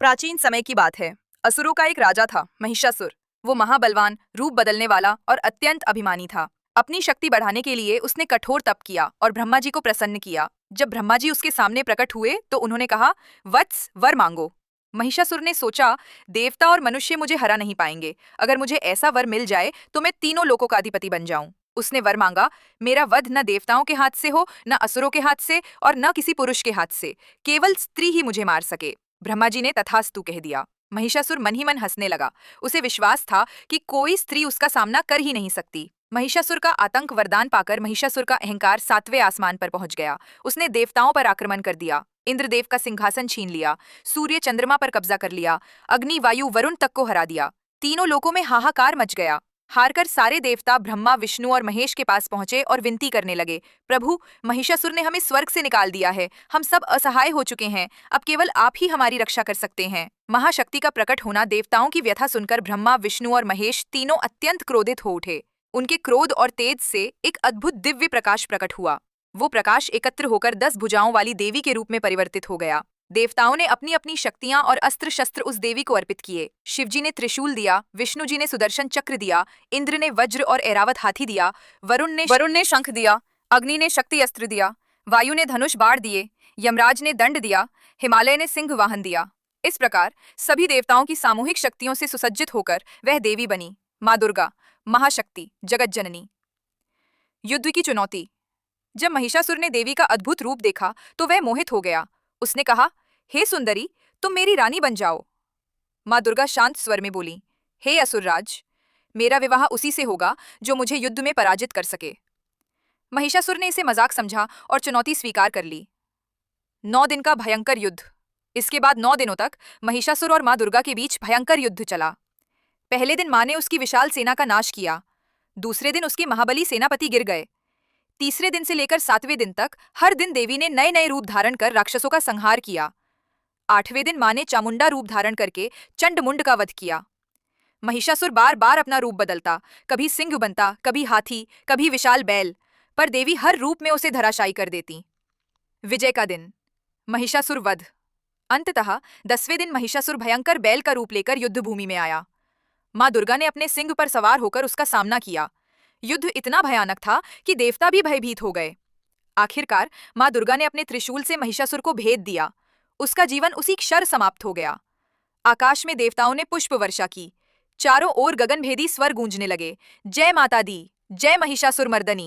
प्राचीन समय की बात है। असुरों का एक राजा था, महिषासुर। वो महाबलवान, रूप बदलने वाला और अत्यंत अभिमानी था। अपनी शक्ति बढ़ाने के लिए उसने कठोर तप किया और ब्रह्मा जी को प्रसन्न किया। जब ब्रह्मा जी उसके सामने प्रकट हुए तो उन्होंने कहा, वत्स, वर मांगो। महिषासुर ने सोचा, देवता और मनुष्य मुझे हरा नहीं पाएंगे। अगर मुझे ऐसा वर मिल जाए तो मैं तीनों लोकों का अधिपति बन जाऊं। उसने वर मांगा, मेरा वध न देवताओं के हाथ से हो, न असुरों के हाथ से और न किसी पुरुष के हाथ से। केवल स्त्री ही मुझे मार सके। ब्रह्मा जी ने तथास्तु कह दिया। महिषासुर मन ही मन हंसने लगा। उसे विश्वास था कि कोई स्त्री उसका सामना कर ही नहीं सकती। महिषासुर का आतंक वरदान पाकर महिषासुर का अहंकार 7वें आसमान पर पहुंच गया। उसने देवताओं पर आक्रमण कर दिया, इंद्रदेव का सिंहासन छीन लिया, सूर्य चंद्रमा पर कब्जा कर लिया, अग्नि वायु वरुण तक को हरा दिया। तीनों लोकों में हाहाकार मच गया। हारकर सारे देवता ब्रह्मा, विष्णु और महेश के पास पहुंचे और विनती करने लगे, प्रभु, महिषासुर ने हमें स्वर्ग से निकाल दिया है। हम सब असहाय हो चुके हैं। अब केवल आप ही हमारी रक्षा कर सकते हैं। महाशक्ति का प्रकट होना देवताओं की व्यथा सुनकर ब्रह्मा, विष्णु और महेश तीनों अत्यंत क्रोधित हो उठे। उनके क्रोध और तेज से एक अद्भुत दिव्य प्रकाश प्रकट हुआ। वो प्रकाश एकत्र होकर 10 भुजाओं वाली देवी के रूप में परिवर्तित हो गया। देवताओं ने अपनी अपनी शक्तियां और अस्त्र शस्त्र उस देवी को अर्पित किए। शिवजी ने त्रिशूल दिया, विष्णु जी ने सुदर्शन चक्र दिया, इंद्र ने वज्र और ऐरावत हाथी दिया, वरुण ने शंख दिया, अग्नि ने शक्ति अस्त्र दिया, वायु ने धनुष बाढ़ दिए, यमराज ने दंड दिया, हिमालय ने सिंह वाहन दिया। इस प्रकार सभी देवताओं की सामूहिक शक्तियों से सुसज्जित होकर वह देवी बनी, माँ दुर्गा, महाशक्ति, जगत जननी। युद्ध की चुनौती। जब महिषासुर ने देवी का अद्भुत रूप देखा तो वह मोहित हो गया। उसने कहा, हे सुंदरी, तुम मेरी रानी बन जाओ। माँ दुर्गा शांत स्वर में बोली, हे असुरराज, मेरा विवाह उसी से होगा जो मुझे युद्ध में पराजित कर सके। महिषासुर ने इसे मजाक समझा और चुनौती स्वीकार कर ली। 9 दिन का भयंकर युद्ध। इसके बाद 9 दिनों तक महिषासुर और माँ दुर्गा के बीच भयंकर युद्ध चला। पहले दिन माँ ने उसकी विशाल सेना का नाश किया। दूसरे दिन उसके महाबली सेनापति गिर गए। तीसरे दिन से लेकर 7वें दिन तक हर दिन देवी ने नए नए रूप धारण कर राक्षसों का संहार किया। 8वें दिन माँ ने चामुंडा रूप धारण करके चंडमुंड का वध किया। महिषासुर बार बार अपना रूप बदलता, कभी सिंह बनता, कभी हाथी, कभी विशाल बैल, पर देवी हर रूप में उसे धराशायी कर देती। विजय का दिन, महिषासुर वध। अंततः 10वें दिन महिषासुर भयंकर बैल का रूप लेकर युद्ध भूमि में आया। माँ दुर्गा ने अपने सिंह पर सवार होकर उसका सामना किया। युद्ध इतना भयानक था कि देवता भी भयभीत हो गए। आखिरकार माँ दुर्गा ने अपने त्रिशूल से महिषासुर को भेद दिया। उसका जीवन उसी क्षण समाप्त हो गया। आकाश में देवताओं ने पुष्प वर्षा की। चारों ओर गगनभेदी स्वर गूंजने लगे, जय माता दी, जय महिषासुर मर्दनी।